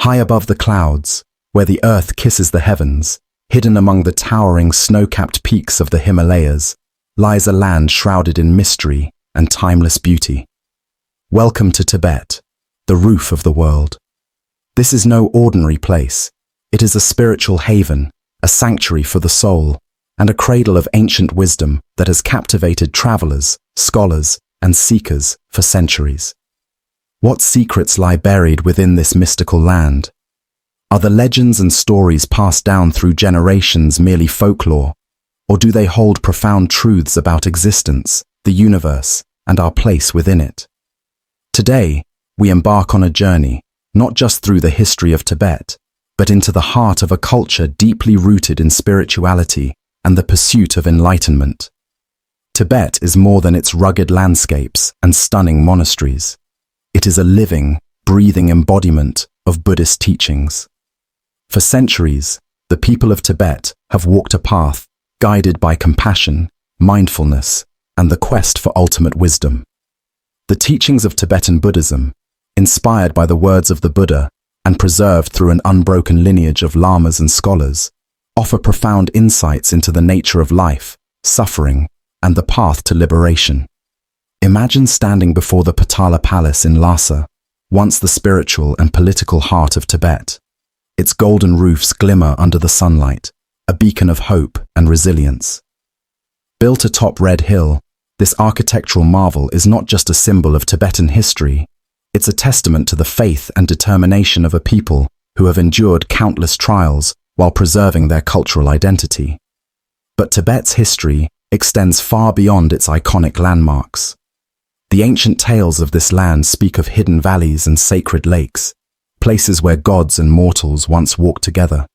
High above the clouds, where the earth kisses the heavens, hidden among the towering snow-capped peaks of the Himalayas, lies a land shrouded in mystery and timeless beauty. Welcome to Tibet, the roof of the world. This is no ordinary place. It is a spiritual haven, a sanctuary for the soul, and a cradle of ancient wisdom that has captivated travelers, scholars, and seekers for centuries. What secrets lie buried within this mystical land? Are the legends and stories passed down through generations merely folklore, or do they hold profound truths about existence, the universe, and our place within it? Today, we embark on a journey, not just through the history of Tibet, but into the heart of a culture deeply rooted in spirituality and the pursuit of enlightenment. Tibet is more than its rugged landscapes and stunning monasteries. It is a living, breathing embodiment of Buddhist teachings. For centuries, the people of Tibet have walked a path guided by compassion, mindfulness, and the quest for ultimate wisdom. The teachings of Tibetan Buddhism, inspired by the words of the Buddha and preserved through an unbroken lineage of lamas and scholars, offer profound insights into the nature of life, suffering, and the path to liberation. Imagine standing before the Potala Palace in Lhasa, once the spiritual and political heart of Tibet. Its golden roofs glimmer under the sunlight, a beacon of hope and resilience. Built atop Red Hill, this architectural marvel is not just a symbol of Tibetan history, it's a testament to the faith and determination of a people who have endured countless trials while preserving their cultural identity. But Tibet's history extends far beyond its iconic landmarks. The ancient tales of this land speak of hidden valleys and sacred lakes, places where gods and mortals once walked together.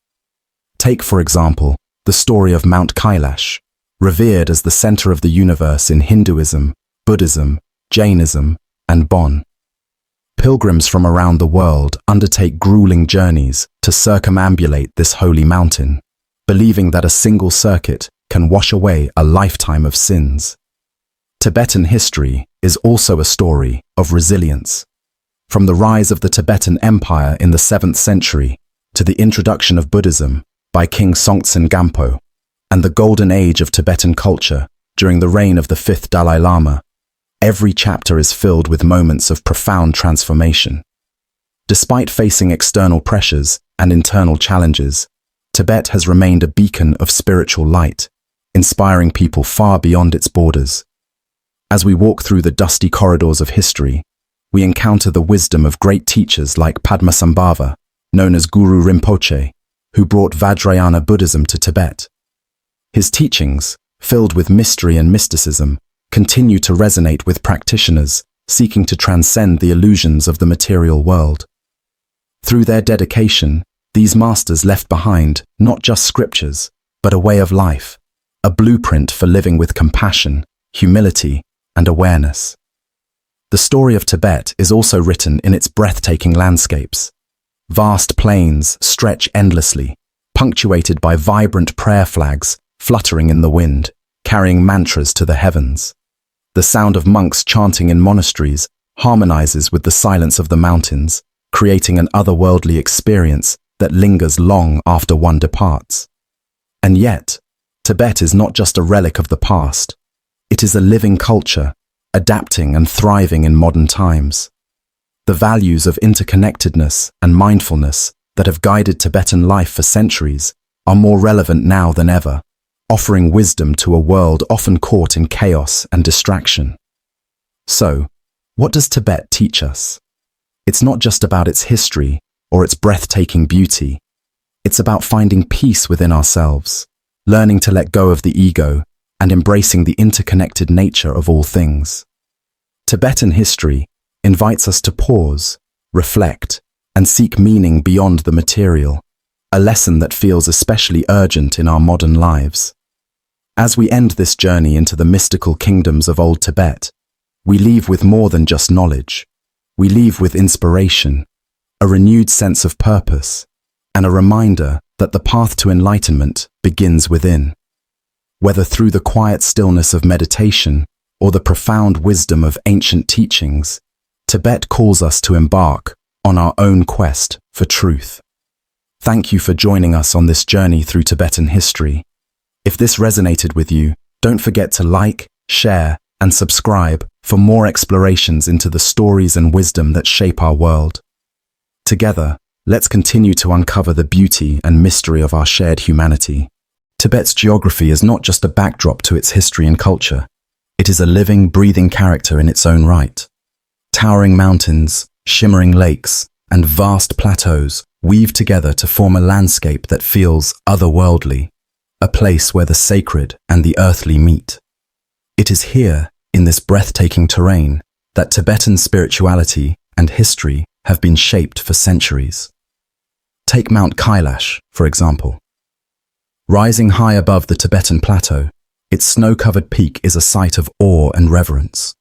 Take, for example, the story of Mount Kailash, revered as the center of the universe in Hinduism, Buddhism, Jainism, and Bon. Pilgrims from around the world undertake grueling journeys to circumambulate this holy mountain, believing that a single circuit can wash away a lifetime of sins. Tibetan history is also a story of resilience. From the rise of the Tibetan Empire in the 7th century to the introduction of Buddhism by King Songtsen Gampo and the golden age of Tibetan culture during the reign of the 5th Dalai Lama, every chapter is filled with moments of profound transformation. Despite facing external pressures and internal challenges, Tibet has remained a beacon of spiritual light, inspiring people far beyond its borders. As we walk through the dusty corridors of history, we encounter the wisdom of great teachers like Padmasambhava, known as Guru Rinpoche, who brought Vajrayana Buddhism to Tibet. His teachings, filled with mystery and mysticism, continue to resonate with practitioners seeking to transcend the illusions of the material world. Through their dedication, these masters left behind not just scriptures, but a way of life, a blueprint for living with compassion, humility, and awareness. The story of Tibet is also written in its breathtaking landscapes. Vast plains stretch endlessly, punctuated by vibrant prayer flags fluttering in the wind, carrying mantras to the heavens. The sound of monks chanting in monasteries harmonizes with the silence of the mountains, creating an otherworldly experience that lingers long after one departs. And yet, Tibet is not just a relic of the past. It is a living culture, adapting and thriving in modern times. The values of interconnectedness and mindfulness that have guided Tibetan life for centuries are more relevant now than ever, offering wisdom to a world often caught in chaos and distraction. So, what does Tibet teach us? It's not just about its history or its breathtaking beauty. It's about finding peace within ourselves, learning to let go of the ego, and embracing the interconnected nature of all things. Tibetan history invites us to pause, reflect, and seek meaning beyond the material, a lesson that feels especially urgent in our modern lives. As we end this journey into the mystical kingdoms of Old Tibet, we leave with more than just knowledge. We leave with inspiration, a renewed sense of purpose, and a reminder that the path to enlightenment begins within. Whether through the quiet stillness of meditation or the profound wisdom of ancient teachings, Tibet calls us to embark on our own quest for truth. Thank you for joining us on this journey through Tibetan history. If this resonated with you, don't forget to like, share, and subscribe for more explorations into the stories and wisdom that shape our world. Together, let's continue to uncover the beauty and mystery of our shared humanity. Tibet's geography is not just a backdrop to its history and culture. It is a living, breathing character in its own right. Towering mountains, shimmering lakes, and vast plateaus weave together to form a landscape that feels otherworldly, a place where the sacred and the earthly meet. It is here, in this breathtaking terrain, that Tibetan spirituality and history have been shaped for centuries. Take Mount Kailash, for example. Rising high above the Tibetan plateau, its snow-covered peak is a sight of awe and reverence.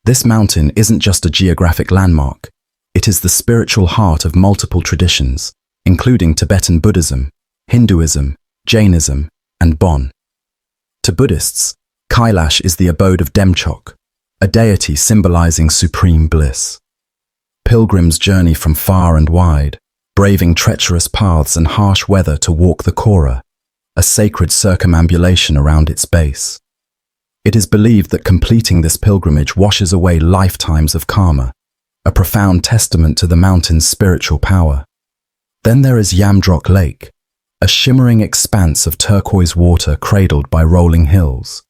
This mountain isn't just a geographic landmark, it is the spiritual heart of multiple traditions, including Tibetan Buddhism, Hinduism, Jainism, and Bon. To Buddhists, Kailash is the abode of Demchok, a deity symbolizing supreme bliss. Pilgrims journey from far and wide, braving treacherous paths and harsh weather to walk the Kora, a sacred circumambulation around its base. It is believed that completing this pilgrimage washes away lifetimes of karma, a profound testament to the mountain's spiritual power. Then there is Yamdrok Lake, a shimmering expanse of turquoise water cradled by rolling hills.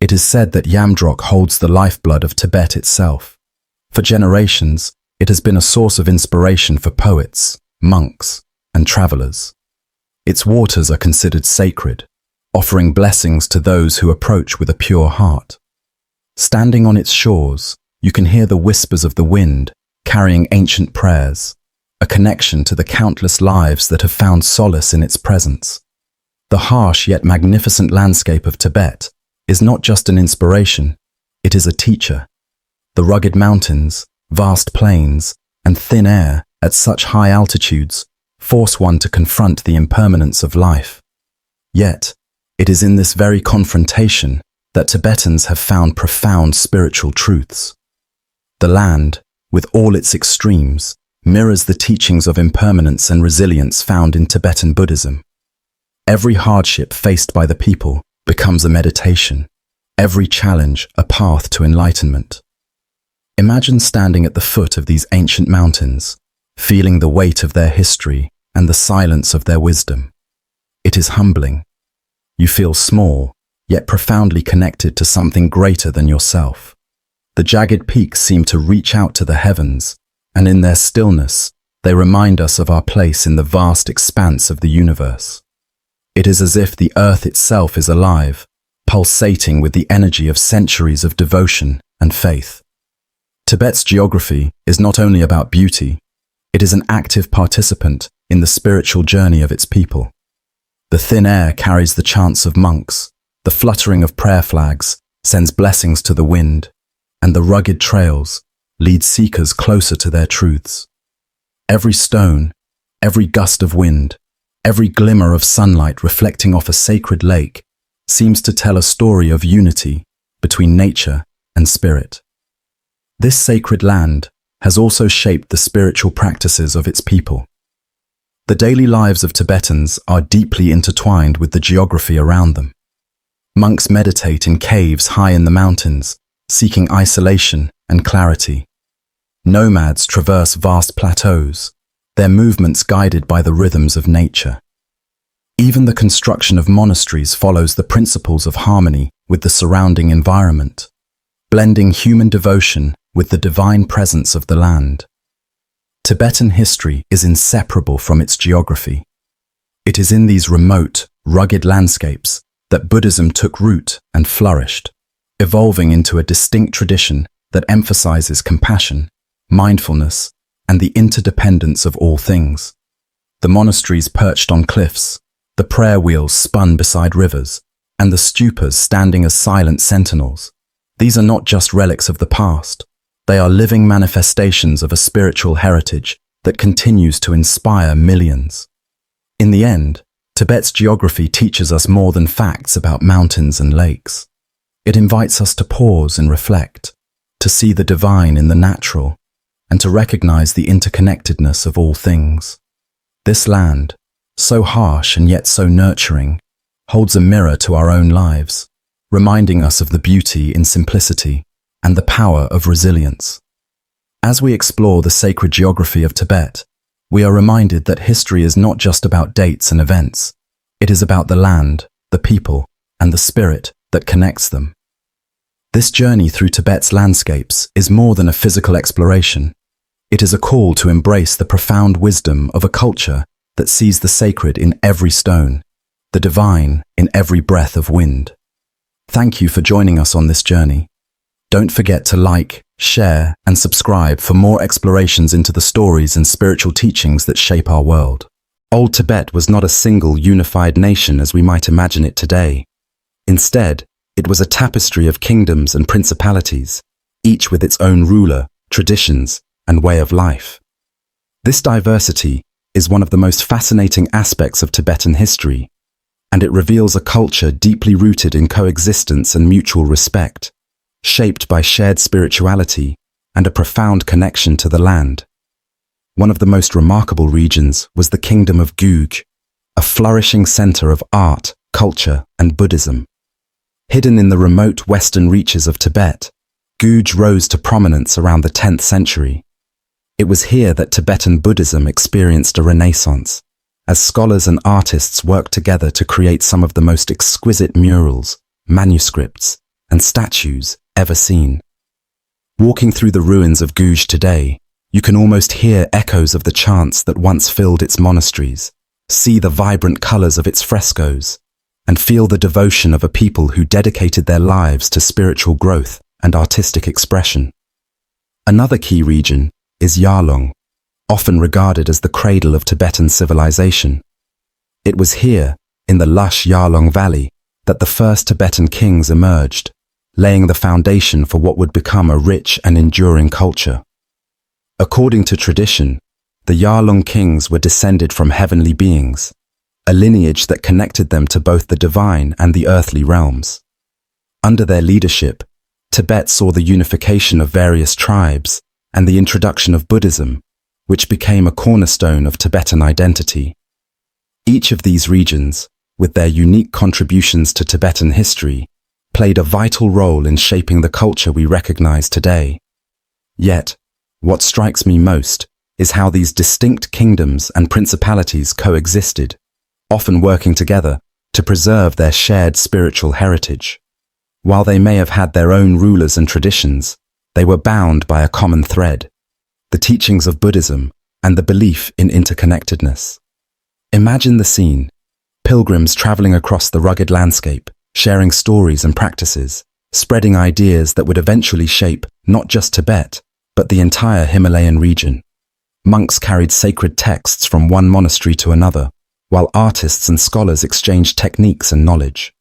It is said that Yamdrok holds the lifeblood of Tibet itself. For generations, it has been a source of inspiration for poets, monks, and travelers. Its waters are considered sacred, offering blessings to those who approach with a pure heart. Standing on its shores, you can hear the whispers of the wind, carrying ancient prayers, a connection to the countless lives that have found solace in its presence. The harsh yet magnificent landscape of Tibet is not just an inspiration, it is a teacher. The rugged mountains, vast plains, and thin air at such high altitudes force one to confront the impermanence of life. Yet, it is in this very confrontation that Tibetans have found profound spiritual truths. The land, with all its extremes, mirrors the teachings of impermanence and resilience found in Tibetan Buddhism. Every hardship faced by the people becomes a meditation, every challenge a path to enlightenment. Imagine standing at the foot of these ancient mountains, feeling the weight of their history and the silence of their wisdom. It is humbling. You feel small, yet profoundly connected to something greater than yourself. The jagged peaks seem to reach out to the heavens, and in their stillness, they remind us of our place in the vast expanse of the universe. It is as if the earth itself is alive, pulsating with the energy of centuries of devotion and faith. Tibet's geography is not only about beauty, it is an active participant in the spiritual journey of its people. The thin air carries the chants of monks, the fluttering of prayer flags sends blessings to the wind, and the rugged trails lead seekers closer to their truths. Every stone, every gust of wind, every glimmer of sunlight reflecting off a sacred lake seems to tell a story of unity between nature and spirit. This sacred land has also shaped the spiritual practices of its people. The daily lives of Tibetans are deeply intertwined with the geography around them. Monks meditate in caves high in the mountains, seeking isolation and clarity. Nomads traverse vast plateaus, their movements guided by the rhythms of nature. Even the construction of monasteries follows the principles of harmony with the surrounding environment, blending human devotion with the divine presence of the land. Tibetan history is inseparable from its geography. It is in these remote, rugged landscapes that Buddhism took root and flourished, evolving into a distinct tradition that emphasizes compassion, mindfulness, and the interdependence of all things. The monasteries perched on cliffs, the prayer wheels spun beside rivers, and the stupas standing as silent sentinels. These are not just relics of the past. They are living manifestations of a spiritual heritage that continues to inspire millions. In the end, Tibet's geography teaches us more than facts about mountains and lakes. It invites us to pause and reflect, to see the divine in the natural, and to recognize the interconnectedness of all things. This land, so harsh and yet so nurturing, holds a mirror to our own lives, reminding us of the beauty in simplicity and the power of resilience. As we explore the sacred geography of Tibet, we are reminded that history is not just about dates and events. It is about the land, the people, and the spirit that connects them. This journey through Tibet's landscapes is more than a physical exploration. It is a call to embrace the profound wisdom of a culture that sees the sacred in every stone, the divine in every breath of wind. Thank you for joining us on this journey. Don't forget to like, share, and subscribe for more explorations into the stories and spiritual teachings that shape our world. Old Tibet was not a single unified nation as we might imagine it today. Instead, it was a tapestry of kingdoms and principalities, each with its own ruler, traditions, and way of life. This diversity is one of the most fascinating aspects of Tibetan history, and it reveals a culture deeply rooted in coexistence and mutual respect, shaped by shared spirituality and a profound connection to the land. One of the most remarkable regions was the Kingdom of Guj, a flourishing center of art, culture, and Buddhism. Hidden in the remote western reaches of Tibet, Guj rose to prominence around the 10th century. It was here that Tibetan Buddhism experienced a renaissance, as scholars and artists worked together to create some of the most exquisite murals, manuscripts, and statues ever seen. Walking through the ruins of Guj today, you can almost hear echoes of the chants that once filled its monasteries, see the vibrant colors of its frescoes, and feel the devotion of a people who dedicated their lives to spiritual growth and artistic expression. Another key region is Yarlung, often regarded as the cradle of Tibetan civilization. It was here, in the lush Yarlung Valley, that the first Tibetan kings emerged, laying the foundation for what would become a rich and enduring culture. According to tradition, the Yarlung kings were descended from heavenly beings, a lineage that connected them to both the divine and the earthly realms. Under their leadership, Tibet saw the unification of various tribes and the introduction of Buddhism, which became a cornerstone of Tibetan identity. Each of these regions, with their unique contributions to Tibetan history, played a vital role in shaping the culture we recognize today. Yet, what strikes me most is how these distinct kingdoms and principalities coexisted, often working together to preserve their shared spiritual heritage. While they may have had their own rulers and traditions, they were bound by a common thread: the teachings of Buddhism and the belief in interconnectedness. Imagine the scene: pilgrims traveling across the rugged landscape, sharing stories and practices, spreading ideas that would eventually shape not just Tibet, but the entire Himalayan region. Monks carried sacred texts from one monastery to another, while artists and scholars exchanged techniques and knowledge.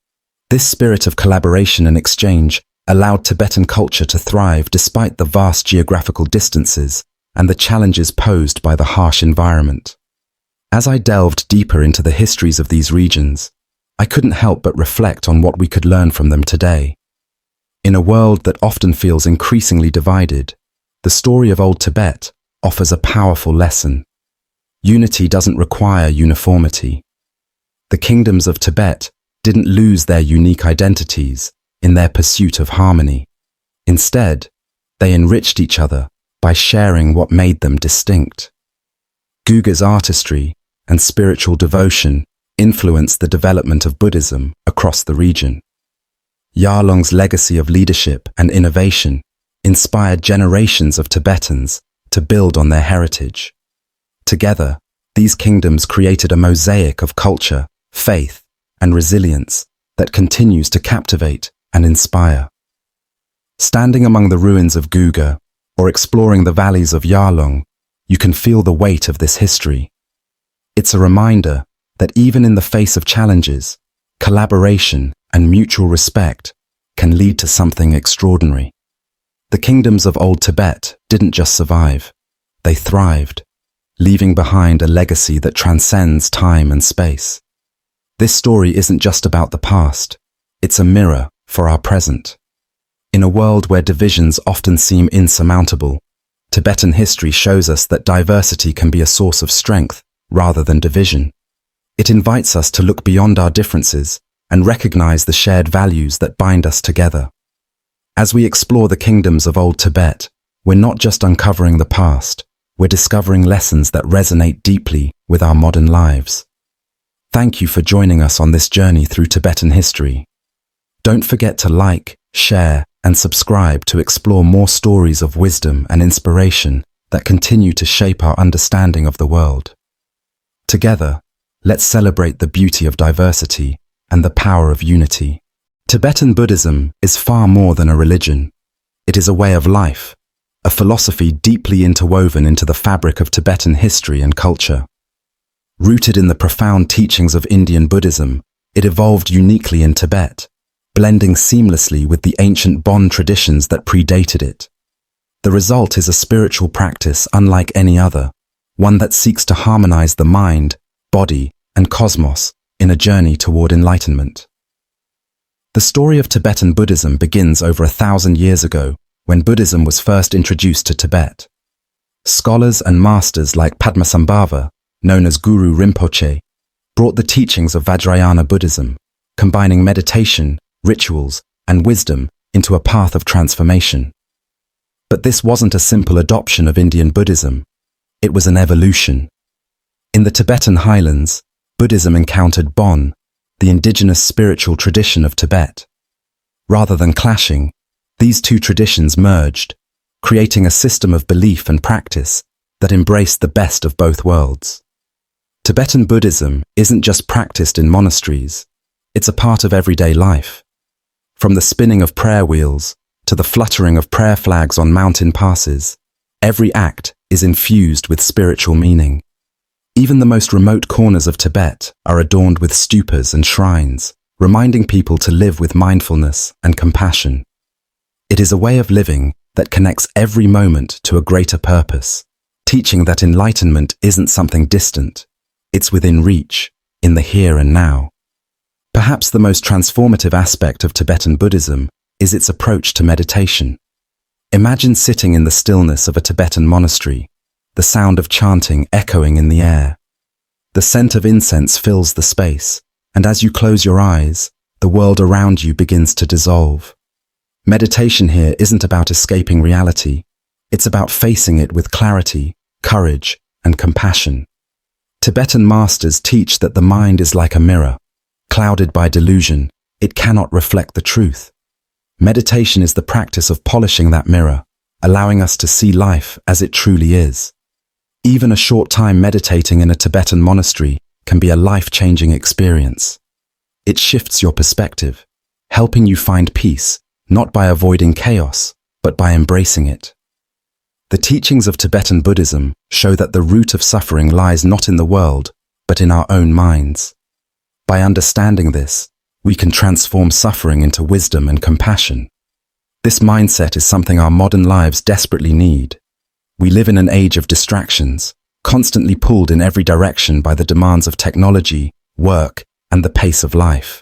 This spirit of collaboration and exchange allowed Tibetan culture to thrive despite the vast geographical distances and the challenges posed by the harsh environment. As I delved deeper into the histories of these regions, I couldn't help but reflect on what we could learn from them today. In a world that often feels increasingly divided, the story of Old Tibet offers a powerful lesson. Unity doesn't require uniformity. The kingdoms of Tibet didn't lose their unique identities in their pursuit of harmony. Instead, they enriched each other by sharing what made them distinct. Guga's artistry and spiritual devotion influenced the development of Buddhism across the region. Yarlung's legacy of leadership and innovation inspired generations of Tibetans to build on their heritage. Together, these kingdoms created a mosaic of culture, faith, and resilience that continues to captivate and inspire. Standing among the ruins of Guga or exploring the valleys of Yarlung, you can feel the weight of this history. It's a reminder that even in the face of challenges, collaboration and mutual respect can lead to something extraordinary. The kingdoms of Old Tibet didn't just survive, they thrived, leaving behind a legacy that transcends time and space. This story isn't just about the past, it's a mirror for our present. In a world where divisions often seem insurmountable, Tibetan history shows us that diversity can be a source of strength rather than division. It invites us to look beyond our differences and recognize the shared values that bind us together. As we explore the kingdoms of Old Tibet, we're not just uncovering the past, we're discovering lessons that resonate deeply with our modern lives. Thank you for joining us on this journey through Tibetan history. Don't forget to like, share, and subscribe to explore more stories of wisdom and inspiration that continue to shape our understanding of the world. Together, let's celebrate the beauty of diversity and the power of unity. Tibetan Buddhism is far more than a religion. It is a way of life, a philosophy deeply interwoven into the fabric of Tibetan history and culture. Rooted in the profound teachings of Indian Buddhism, it evolved uniquely in Tibet, blending seamlessly with the ancient Bon traditions that predated it. The result is a spiritual practice unlike any other, one that seeks to harmonize the mind, body, and cosmos in a journey toward enlightenment. The story of Tibetan Buddhism begins over 1,000 years ago, when Buddhism was first introduced to Tibet. Scholars and masters like Padmasambhava, known as Guru Rinpoche, brought the teachings of Vajrayana Buddhism, combining meditation, rituals, and wisdom into a path of transformation. But this wasn't a simple adoption of Indian Buddhism. It was an evolution. In the Tibetan highlands, Buddhism encountered Bon, the indigenous spiritual tradition of Tibet. Rather than clashing, these two traditions merged, creating a system of belief and practice that embraced the best of both worlds. Tibetan Buddhism isn't just practiced in monasteries, it's a part of everyday life. From the spinning of prayer wheels to the fluttering of prayer flags on mountain passes, every act is infused with spiritual meaning. Even the most remote corners of Tibet are adorned with stupas and shrines, reminding people to live with mindfulness and compassion. It is a way of living that connects every moment to a greater purpose, teaching that enlightenment isn't something distant, it's within reach, in the here and now. Perhaps the most transformative aspect of Tibetan Buddhism is its approach to meditation. Imagine sitting in the stillness of a Tibetan monastery, the sound of chanting echoing in the air. The scent of incense fills the space, and as you close your eyes, the world around you begins to dissolve. Meditation here isn't about escaping reality, it's about facing it with clarity, courage, and compassion. Tibetan masters teach that the mind is like a mirror. Clouded by delusion, it cannot reflect the truth. Meditation is the practice of polishing that mirror, allowing us to see life as it truly is. Even a short time meditating in a Tibetan monastery can be a life-changing experience. It shifts your perspective, helping you find peace, not by avoiding chaos, but by embracing it. The teachings of Tibetan Buddhism show that the root of suffering lies not in the world, but in our own minds. By understanding this, we can transform suffering into wisdom and compassion. This mindset is something our modern lives desperately need. We live in an age of distractions, constantly pulled in every direction by the demands of technology, work, and the pace of life.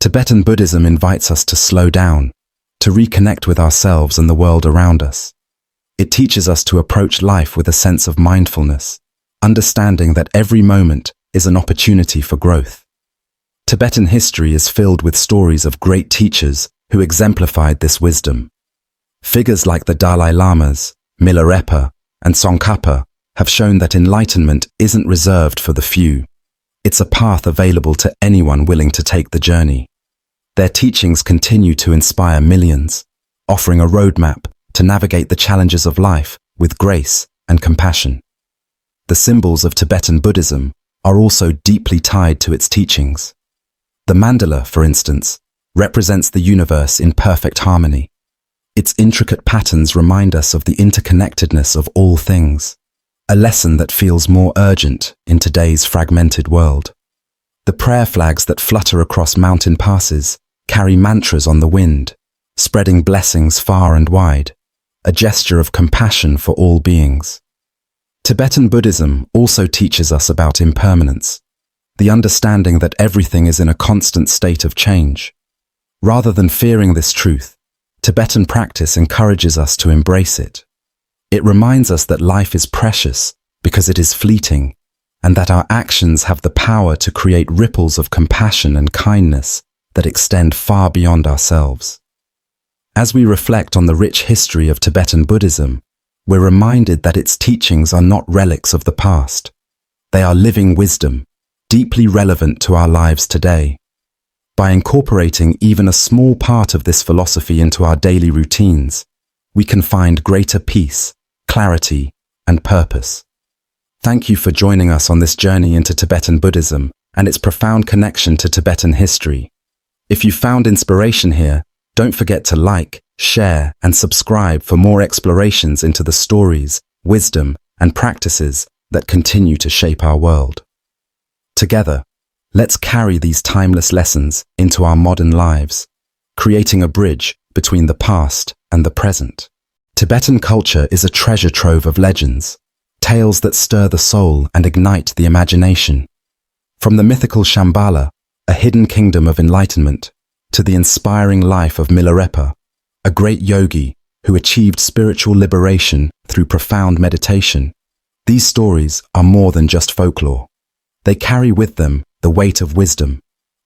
Tibetan Buddhism invites us to slow down, to reconnect with ourselves and the world around us. It teaches us to approach life with a sense of mindfulness, understanding that every moment is an opportunity for growth. Tibetan history is filled with stories of great teachers who exemplified this wisdom. Figures like the Dalai Lamas, Milarepa, and Tsongkhapa have shown that enlightenment isn't reserved for the few. It's a path available to anyone willing to take the journey. Their teachings continue to inspire millions, offering a roadmap to navigate the challenges of life with grace and compassion. The symbols of Tibetan Buddhism are also deeply tied to its teachings. The mandala, for instance, represents the universe in perfect harmony. Its intricate patterns remind us of the interconnectedness of all things, a lesson that feels more urgent in today's fragmented world. The prayer flags that flutter across mountain passes carry mantras on the wind, spreading blessings far and wide, a gesture of compassion for all beings. Tibetan Buddhism also teaches us about impermanence, the understanding that everything is in a constant state of change. Rather than fearing this truth, Tibetan practice encourages us to embrace it. It reminds us that life is precious because it is fleeting, and that our actions have the power to create ripples of compassion and kindness that extend far beyond ourselves. As we reflect on the rich history of Tibetan Buddhism, we're reminded that its teachings are not relics of the past. They are living wisdom, deeply relevant to our lives today. By incorporating even a small part of this philosophy into our daily routines, we can find greater peace, clarity, and purpose. Thank you for joining us on this journey into Tibetan Buddhism and its profound connection to Tibetan history. If you found inspiration here, don't forget to like, share, and subscribe for more explorations into the stories, wisdom, and practices that continue to shape our world. Together, let's carry these timeless lessons into our modern lives, creating a bridge between the past and the present. Tibetan culture is a treasure trove of legends, tales that stir the soul and ignite the imagination. From the mythical Shambhala, a hidden kingdom of enlightenment, to the inspiring life of Milarepa, a great yogi who achieved spiritual liberation through profound meditation, these stories are more than just folklore. They carry with them the weight of wisdom,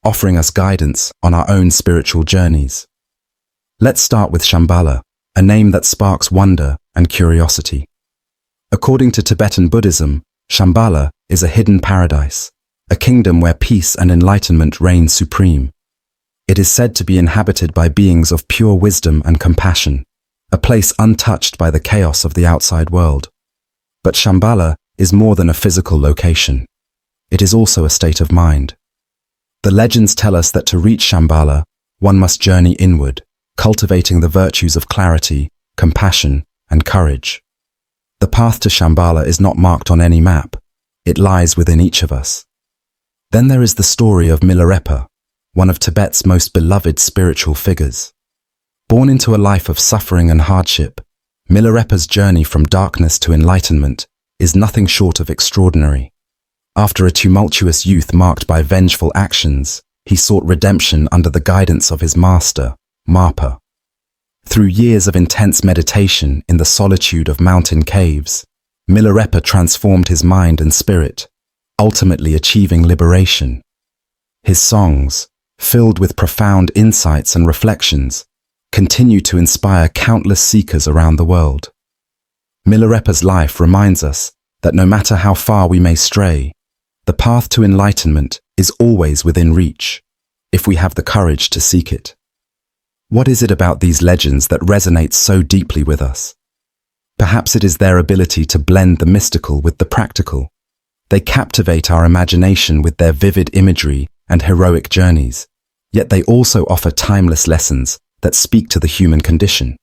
offering us guidance on our own spiritual journeys. Let's start with Shambhala, a name that sparks wonder and curiosity. According to Tibetan Buddhism, Shambhala is a hidden paradise, a kingdom where peace and enlightenment reign supreme. It is said to be inhabited by beings of pure wisdom and compassion, a place untouched by the chaos of the outside world. But Shambhala is more than a physical location. It is also a state of mind. The legends tell us that to reach Shambhala, one must journey inward, cultivating the virtues of clarity, compassion, and courage. The path to Shambhala is not marked on any map. It lies within each of us. Then there is the story of Milarepa, one of Tibet's most beloved spiritual figures. Born into a life of suffering and hardship, Milarepa's journey from darkness to enlightenment is nothing short of extraordinary. After a tumultuous youth marked by vengeful actions, he sought redemption under the guidance of his master, Marpa. Through years of intense meditation in the solitude of mountain caves, Milarepa transformed his mind and spirit, ultimately achieving liberation. His songs, filled with profound insights and reflections, continue to inspire countless seekers around the world. Milarepa's life reminds us that no matter how far we may stray, the path to enlightenment is always within reach, if we have the courage to seek it. What is it about these legends that resonates so deeply with us? Perhaps it is their ability to blend the mystical with the practical. They captivate our imagination with their vivid imagery and heroic journeys, yet they also offer timeless lessons that speak to the human condition.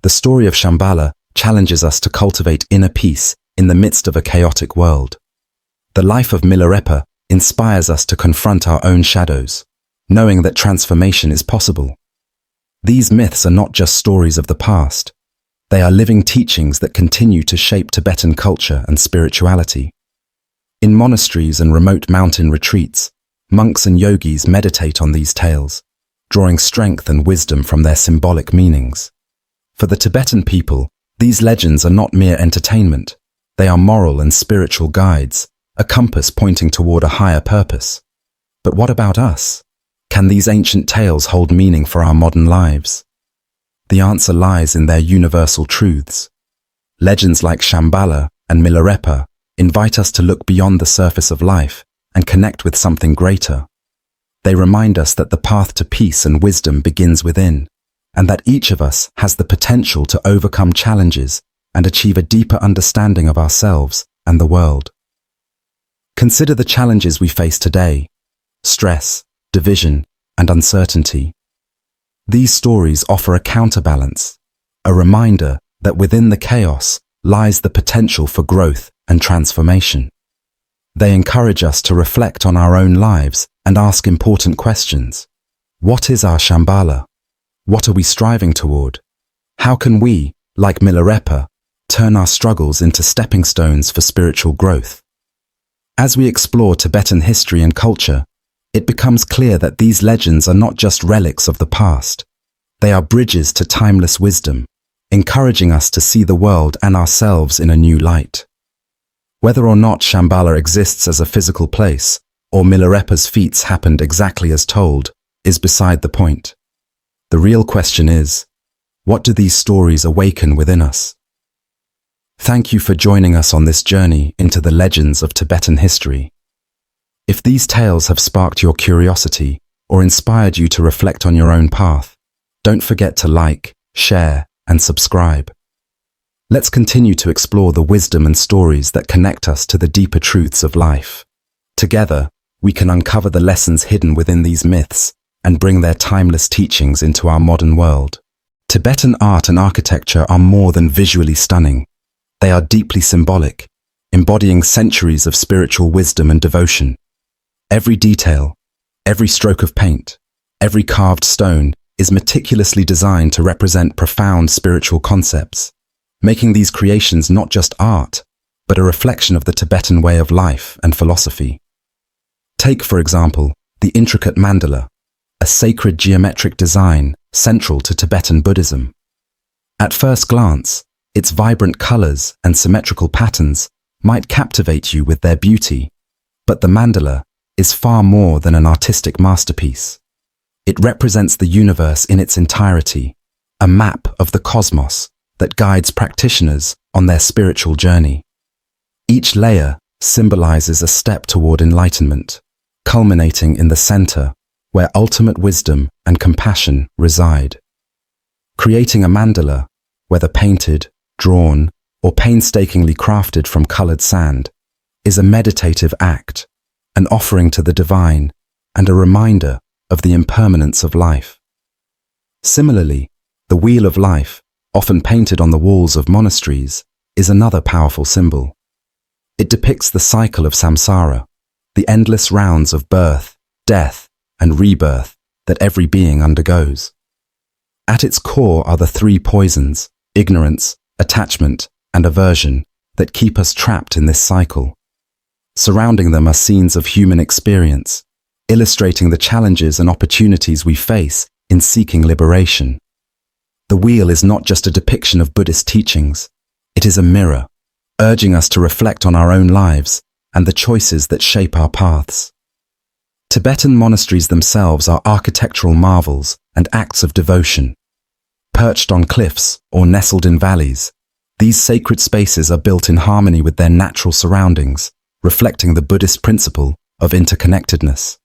The story of Shambhala challenges us to cultivate inner peace in the midst of a chaotic world. The life of Milarepa inspires us to confront our own shadows, knowing that transformation is possible. These myths are not just stories of the past. They are living teachings that continue to shape Tibetan culture and spirituality. In monasteries and remote mountain retreats, monks and yogis meditate on these tales, drawing strength and wisdom from their symbolic meanings. For the Tibetan people, these legends are not mere entertainment. They are moral and spiritual guides, a compass pointing toward a higher purpose. But what about us? Can these ancient tales hold meaning for our modern lives? The answer lies in their universal truths. Legends like Shambhala and Milarepa invite us to look beyond the surface of life and connect with something greater. They remind us that the path to peace and wisdom begins within, and that each of us has the potential to overcome challenges and achieve a deeper understanding of ourselves and the world. Consider the challenges we face today: stress, division, and uncertainty. These stories offer a counterbalance, a reminder that within the chaos lies the potential for growth and transformation. They encourage us to reflect on our own lives and ask important questions. What is our Shambhala? What are we striving toward? How can we, like Milarepa, turn our struggles into stepping stones for spiritual growth? As we explore Tibetan history and culture, it becomes clear that these legends are not just relics of the past. They are bridges to timeless wisdom, encouraging us to see the world and ourselves in a new light. Whether or not Shambhala exists as a physical place, or Milarepa's feats happened exactly as told, is beside the point. The real question is, what do these stories awaken within us? Thank you for joining us on this journey into the legends of Tibetan history. If these tales have sparked your curiosity or inspired you to reflect on your own path, don't forget to like, share, and subscribe. Let's continue to explore the wisdom and stories that connect us to the deeper truths of life. Together, we can uncover the lessons hidden within these myths and bring their timeless teachings into our modern world. Tibetan art and architecture are more than visually stunning. They are deeply symbolic, embodying centuries of spiritual wisdom and devotion. Every detail, every stroke of paint, every carved stone is meticulously designed to represent profound spiritual concepts, making these creations not just art, but a reflection of the Tibetan way of life and philosophy. Take, for example, the intricate mandala, a sacred geometric design central to Tibetan Buddhism. At first glance, its vibrant colors and symmetrical patterns might captivate you with their beauty, but the mandala is far more than an artistic masterpiece. It represents the universe in its entirety, a map of the cosmos that guides practitioners on their spiritual journey. Each layer symbolizes a step toward enlightenment, culminating in the center where ultimate wisdom and compassion reside. Creating a mandala, whether painted, drawn, or painstakingly crafted from colored sand, is a meditative act, an offering to the divine, and a reminder of the impermanence of life. Similarly, the wheel of life, often painted on the walls of monasteries, is another powerful symbol. It depicts the cycle of samsara, the endless rounds of birth, death, and rebirth that every being undergoes. At its core are the three poisons, ignorance, attachment, and aversion, that keep us trapped in this cycle. Surrounding them are scenes of human experience, illustrating the challenges and opportunities we face in seeking liberation. The wheel is not just a depiction of Buddhist teachings, it is a mirror, urging us to reflect on our own lives and the choices that shape our paths. Tibetan monasteries themselves are architectural marvels and acts of devotion. Perched on cliffs or nestled in valleys, these sacred spaces are built in harmony with their natural surroundings, reflecting the Buddhist principle of interconnectedness.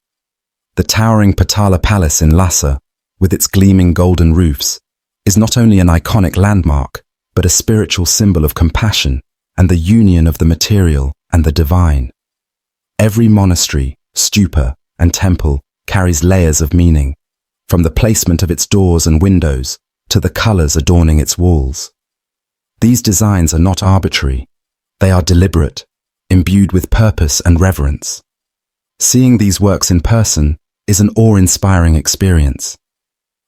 The towering Potala Palace in Lhasa, with its gleaming golden roofs, is not only an iconic landmark, but a spiritual symbol of compassion and the union of the material and the divine. Every monastery, stupa, and temple carries layers of meaning, from the placement of its doors and windows to the colors adorning its walls. These designs are not arbitrary, they are deliberate, imbued with purpose and reverence. Seeing these works in person is an awe-inspiring experience.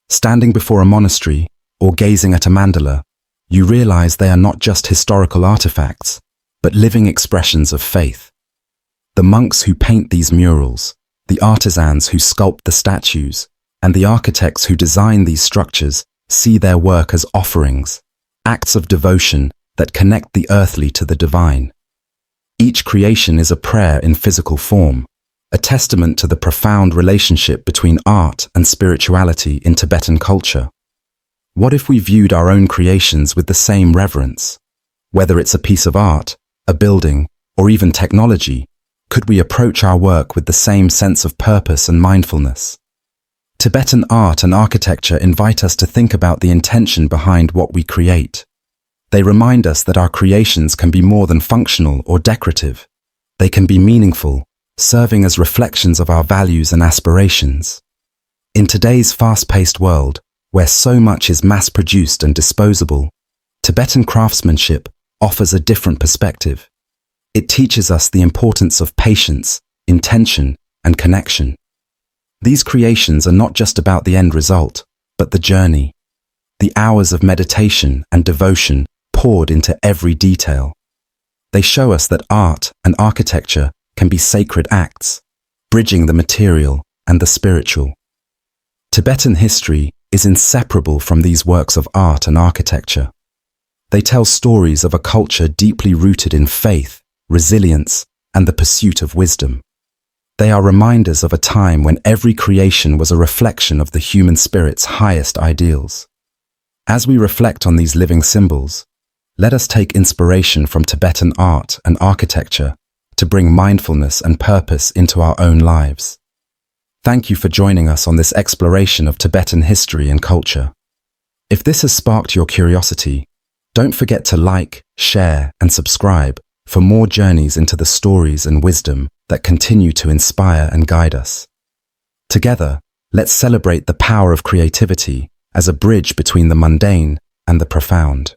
Standing before a monastery or gazing at a mandala, you realize they are not just historical artifacts, but living expressions of faith. The monks who paint these murals, the artisans who sculpt the statues, and the architects who design these structures see their work as offerings, acts of devotion that connect the earthly to the divine. Each creation is a prayer in physical form, a testament to the profound relationship between art and spirituality in Tibetan culture. What if we viewed our own creations with the same reverence? Whether it's a piece of art, a building, or even technology, could we approach our work with the same sense of purpose and mindfulness? Tibetan art and architecture invite us to think about the intention behind what we create. They remind us that our creations can be more than functional or decorative. They can be meaningful, serving as reflections of our values and aspirations. In today's fast-paced world, where so much is mass-produced and disposable, Tibetan craftsmanship offers a different perspective. It teaches us the importance of patience, intention, and connection. These creations are not just about the end result, but the journey, the hours of meditation and devotion poured into every detail. They show us that art and architecture can be sacred acts, bridging the material and the spiritual. Tibetan history is inseparable from these works of art and architecture. They tell stories of a culture deeply rooted in faith, resilience, and the pursuit of wisdom. They are reminders of a time when every creation was a reflection of the human spirit's highest ideals. As we reflect on these living symbols, let us take inspiration from Tibetan art and architecture to bring mindfulness and purpose into our own lives. Thank you for joining us on this exploration of Tibetan history and culture. If this has sparked your curiosity, don't forget to like, share, and subscribe for more journeys into the stories and wisdom that continue to inspire and guide us. Together, let's celebrate the power of creativity as a bridge between the mundane and the profound.